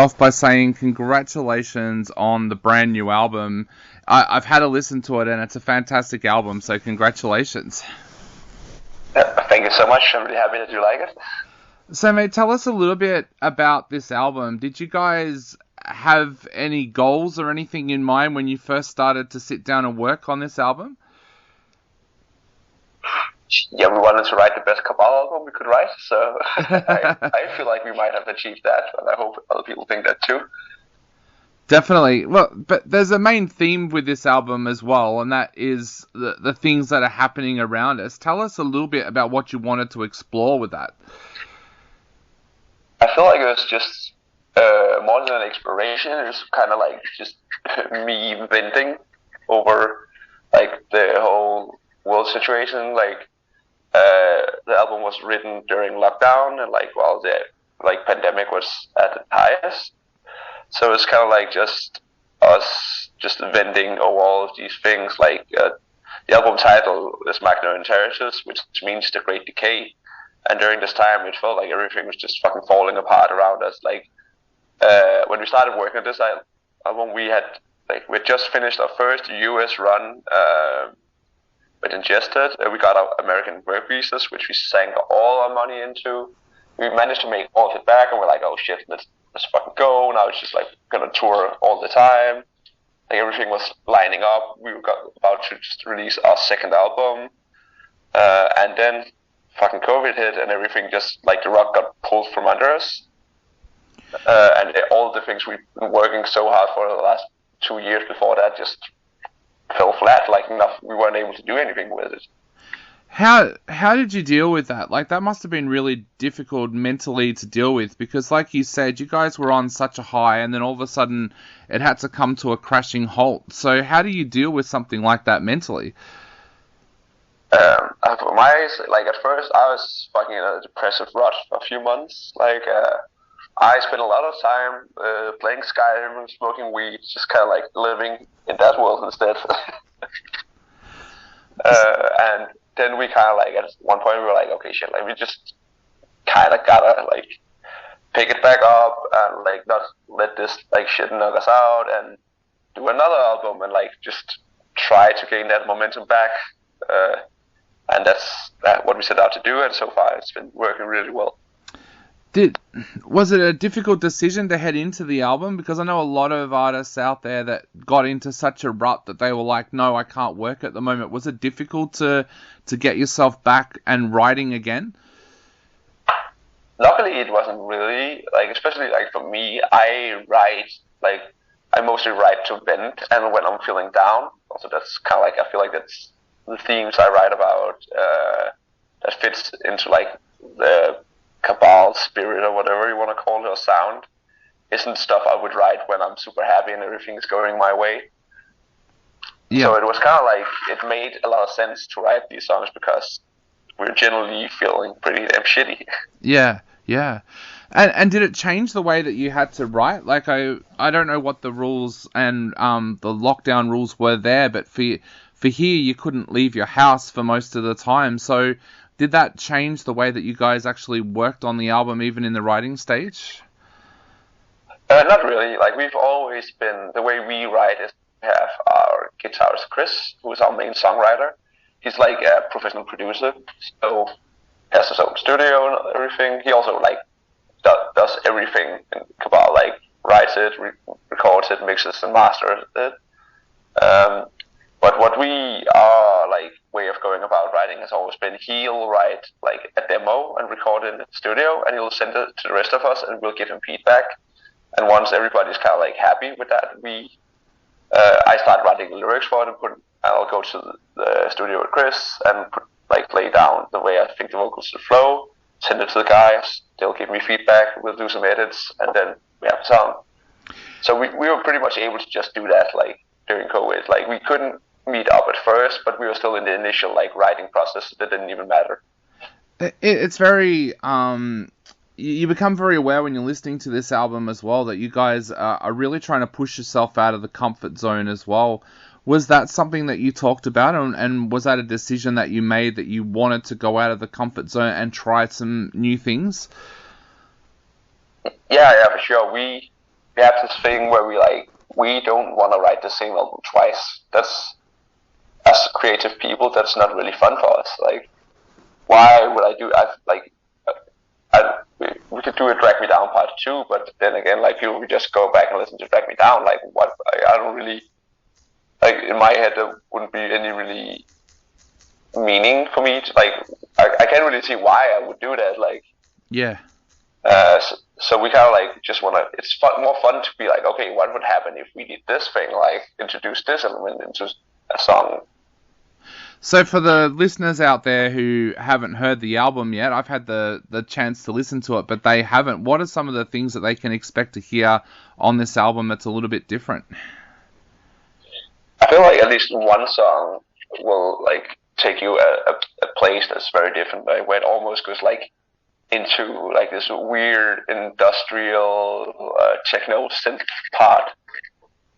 off by saying congratulations on the brand new album. I've had a listen to it and it's a fantastic album, so congratulations. Thank you so much. I'm really happy that you like it. So, mate, tell us a little bit about this album. Did you guys have any goals or anything in mind when you first started to sit down and work on this album? Yeah, we wanted to write the best Cabal album we could write, so I feel like we might have achieved that, and I hope other people think that too. Definitely. Well, but there's a main theme with this album as well, and that is the things that are happening around us. Tell us a little bit about what you wanted to explore with that. I feel like it was just more than an exploration. It was kind of like just me venting over like the whole world situation. Like the album was written during lockdown, and like while the like pandemic was at the highest. So it's kind of like just us just venting over all of these things. Like the album title is Magno Ineritus, which means the Great Decay. And during this time, it felt like everything was just fucking falling apart around us. Like when we started working on this album, we had just finished our first US run with Ingested. We got our American work visas, which we sank all our money into. We managed to make all of it back, and we're like, oh shit, let's fucking go. Now it's just like gonna tour all the time. Like everything was lining up. We were about to just release our second album, and then fucking COVID hit, and everything just like the rug got pulled from under us. And all the things we've been working so hard for the last 2 years before that just fell flat. Like we weren't able to do anything with it. How did you deal with that? Like, that must have been really difficult mentally to deal with, because like you said, you guys were on such a high, and then all of a sudden it had to come to a crashing halt. So how do you deal with something like that mentally? Like at first I was fucking in a depressive rut for a few months. Like I spent a lot of time playing Skyrim and smoking weed, just kind of like living in that world instead. And then we kind of like at one point we were like, okay, shit, like we just kind of gotta like pick it back up and like not let this like shit knock us out, and do another album and like just try to gain that momentum back. And that's what we set out to do, and so far it's been working really well. Was it a difficult decision to head into the album? Because I know a lot of artists out there that got into such a rut that they were like, no, I can't work at the moment. Was it difficult to get yourself back and writing again? Luckily, it wasn't really, like, especially like for me, I mostly write to vent, and when I'm feeling down, also that's kind of like, I feel like that's the themes I write about, that fits into like the Cabal spirit or whatever you want to call it, or sound, isn't stuff I would write when I'm super happy and everything's going my way. Yeah. So it was kind of like, it made a lot of sense to write these songs because we're generally feeling pretty damn shitty. Yeah. And did it change the way that you had to write? Like, I don't know what the rules and the lockdown rules were there, but for here you couldn't leave your house for most of the time. So did that change the way that you guys actually worked on the album, even in the writing stage? Not really. Like, we've always been, the way we write is we have our guitarist Chris, who is our main songwriter. He's like a professional producer, so he has his own studio and everything. He also like does everything in Cabal, like writes it, records it, mixes and masters it. But what we are like way of going about writing has always been, he'll write like a demo and record it in the studio, and he'll send it to the rest of us, and we'll give him feedback. And once everybody's kind of like happy with that, I start writing the lyrics for it, and I'll go to the studio with Chris and lay down the way I think the vocals should flow, send it to the guys, they'll give me feedback, we'll do some edits, and then we have a song. So we were pretty much able to just do that like during COVID. Like, we couldn't meet up at first, but we were still in the initial like writing process. That didn't even matter. It's very you become very aware when you're listening to this album as well that you guys are really trying to push yourself out of the comfort zone as well. Was that something that you talked about, and was that a decision that you made, that you wanted to go out of the comfort zone and try some new things? Yeah, for sure. We we have this thing where we don't want to write the same album twice. That's, as creative people, that's not really fun for us. Like, why would I do? We could do a Drag Me Down Part 2, but then again, like, people would just go back and listen to Drag Me Down. Like, what? I don't really, like, in my head there wouldn't be any really meaning for me to, like, I can't really see why I would do that. Like, yeah. So we kind of like just want to. It's more fun to be like, okay, what would happen if we did this thing, like introduce this element into a song. So for the listeners out there who haven't heard the album yet, I've had the chance to listen to it, but they haven't. What are some of the things that they can expect to hear on this album that's a little bit different? I feel like at least one song will like take you a place that's very different, like, where it almost goes like into like this weird industrial techno synth part.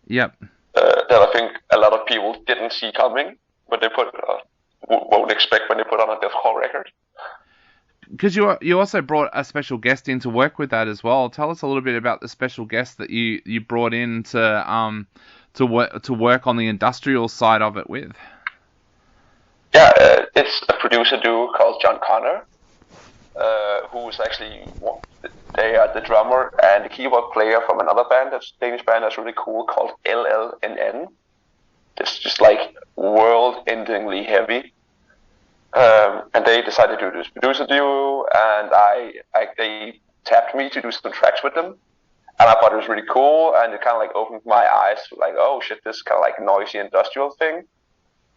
Yep. That I think a lot of people didn't see coming, but they won't expect when they put on a deathcore record. Because you also brought a special guest in to work with that as well. Tell us a little bit about the special guest that you brought in to work on the industrial side of it with. Yeah, it's a producer duo called John Connor, who is actually they are the drummer and the keyboard player from another band, that's a Danish band that's really cool called LLNN. It's just like world-endingly heavy. And they decided to do this producer duo, and they tapped me to do some tracks with them, and I thought it was really cool, and it kind of like opened my eyes to like, oh shit, this kind of like noisy industrial thing.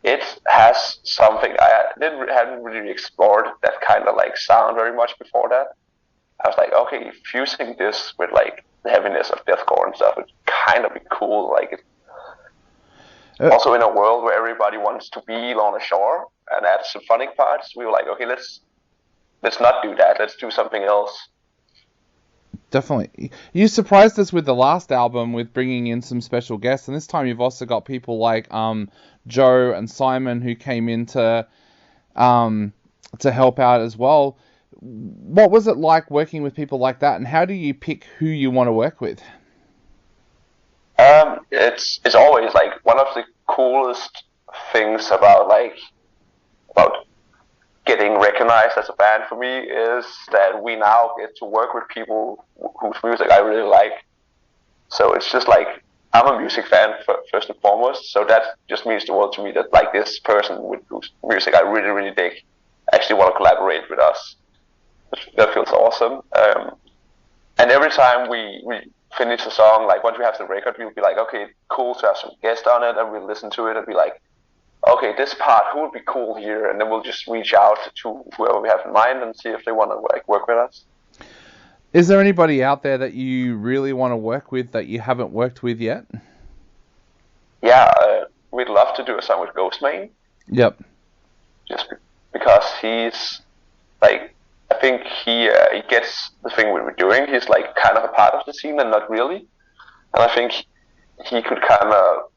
It has something I hadn't really explored that kind of like sound very much before that. I was like, okay, fusing this with like the heaviness of deathcore and stuff would kind of be cool. Like, it, also in a world where everybody wants to be on a shore and add symphonic parts, we were like, okay, let's not do that. Let's do something else. Definitely. You surprised us with the last album with bringing in some special guests, and this time you've also got people like Joe and Simon who came in to help out as well. What was it like working with people like that, and how do you pick who you want to work with? It's always like one of the coolest things about getting recognized as a band for me is that we now get to work with people whose music I really like. So it's just like, I'm a music fan first and foremost, so that just means the world to me that like this person with whose music I really, really dig actually want to collaborate with us. That feels awesome. And every time we finish a song, like once we have the record, we'll be like, okay, cool to have some guests on it, and we'll listen to it and be like, okay, this part, who would be cool here? And then we'll just reach out to whoever we have in mind and see if they want to like work with us. Is there anybody out there that you really want to work with that you haven't worked with yet? Yeah, we'd love to do a song with Ghostman. Yep. Just because he's like, I think he gets the thing we were doing. He's like kind of a part of the scene and not really. And I think he could kind of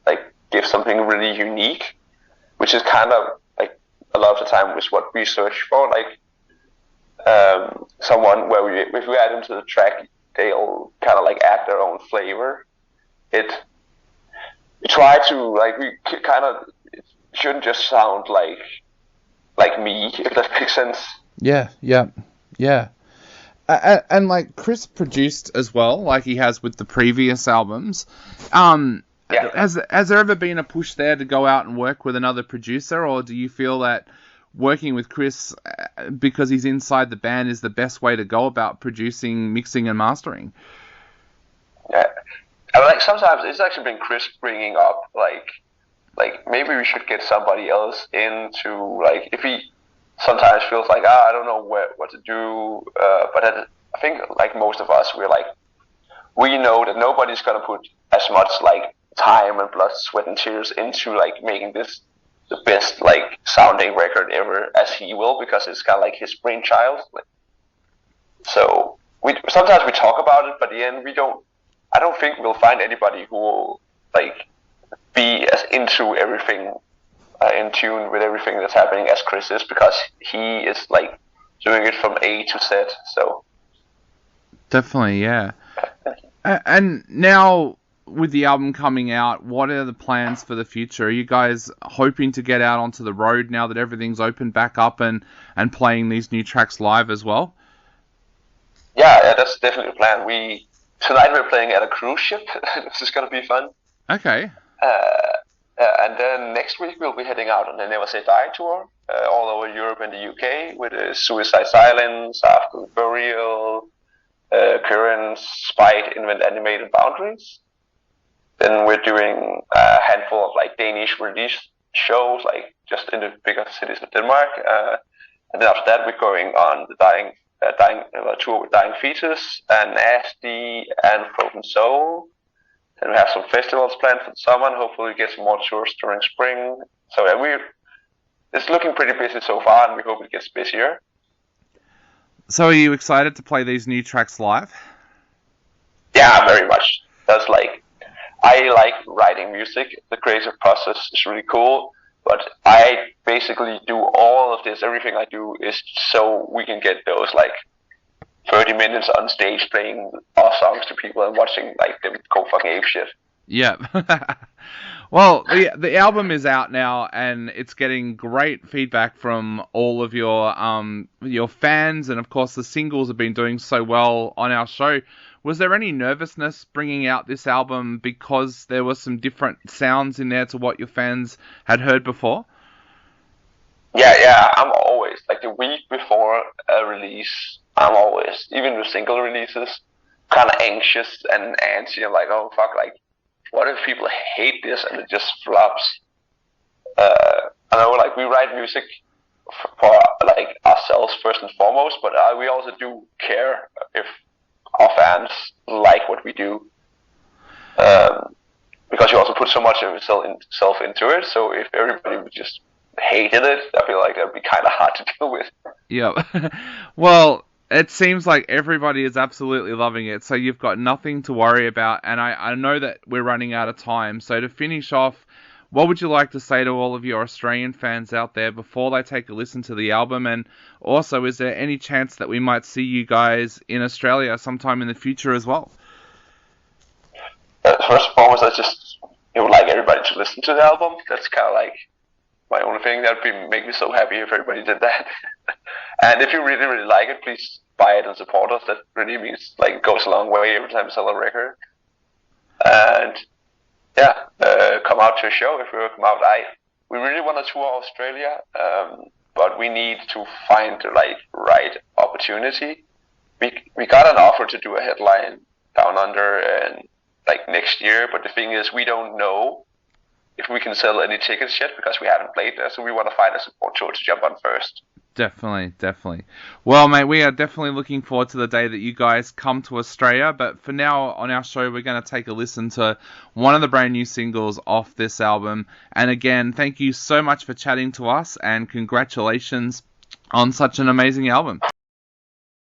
like give something really unique, which is kind of like a lot of the time was what we search for, like someone where if we add them to the track, they'll kind of like add their own flavor. We try to like, we kind of, it shouldn't just sound like me, if that makes sense. Yeah. And like Chris produced as well, like he has with the previous albums. Yeah. Has there ever been a push there to go out and work with another producer, or do you feel that working with Chris, because he's inside the band, is the best way to go about producing, mixing, and mastering? Yeah, I mean, like sometimes it's actually been Chris bringing up like maybe we should get somebody else into, like, if he sometimes feels like I don't know what to do, but I think like most of us, we know that nobody's gonna put as much like time and blood, sweat, and tears into like making this the best like sounding record ever as he will, because it's kind of like his brainchild. So sometimes we talk about it, but in the end I don't think we'll find anybody who will like be as into everything, in tune with everything that's happening as Chris is, because he is like doing it from A to Z. So definitely, yeah. And now, with the album coming out, what are the plans for the future? Are you guys hoping to get out onto the road now that everything's opened back up and playing these new tracks live as well? Yeah, that's definitely the plan. Tonight we're playing at a cruise ship. This is gonna be fun. Okay. And then next week we'll be heading out on the Never Say Die tour, all over Europe and the UK with Suicide Silence, After the Burial, Currents, Spite, Invent Animated Boundaries. Then we're doing a handful of like Danish release shows, like just in the bigger cities of Denmark. And then after that, we're going on the tour with Dying Fetus and Nasty and Frozen Soul. Then we have some festivals planned for the summer, and hopefully get some more tours during spring. So yeah, it's looking pretty busy so far, and we hope it gets busier. So are you excited to play these new tracks live? Yeah, very much. I like writing music. The creative process is really cool, but I basically do all of this. Everything I do is so we can get those like 30 minutes on stage playing our songs to people and watching like them go fucking ape shit. Yeah. Well, the album is out now, and it's getting great feedback from all of your fans, and of course the singles have been doing so well on our show. Was there any nervousness bringing out this album because there were some different sounds in there to what your fans had heard before? Yeah, I'm always, like the week before a release, I'm always, even with single releases, kind of anxious and antsy. I'm like, oh fuck, like, what if people hate this and it just flops? I know, like, we write music for like ourselves first and foremost, but we also do care if our fans like what we do, because you also put so much of yourself into it. So if everybody would just hated it, I feel like that'd be kind of hard to deal with. Yeah. Well, it seems like everybody is absolutely loving it, so you've got nothing to worry about. And I know that we're running out of time. So to finish off, what would you like to say to all of your Australian fans out there before they take a listen to the album? And also, is there any chance that we might see you guys in Australia sometime in the future as well? First and foremost, I would like everybody to listen to the album. That's kind of like my only thing. That would make me so happy if everybody did that. And if you really, really like it, please buy it and support us. That really means, like, it goes a long way every time we sell a record. And yeah, come out to a show if you come out. We really want to tour Australia, but we need to find the right opportunity. We got an offer to do a headline down under and like next year, but the thing is, we don't know if we can sell any tickets yet because we haven't played there. So we want to find a support tour to jump on first. Definitely. Well, mate, we are definitely looking forward to the day that you guys come to Australia. But for now, on our show, we're going to take a listen to one of the brand new singles off this album. And again, thank you so much for chatting to us, and congratulations on such an amazing album.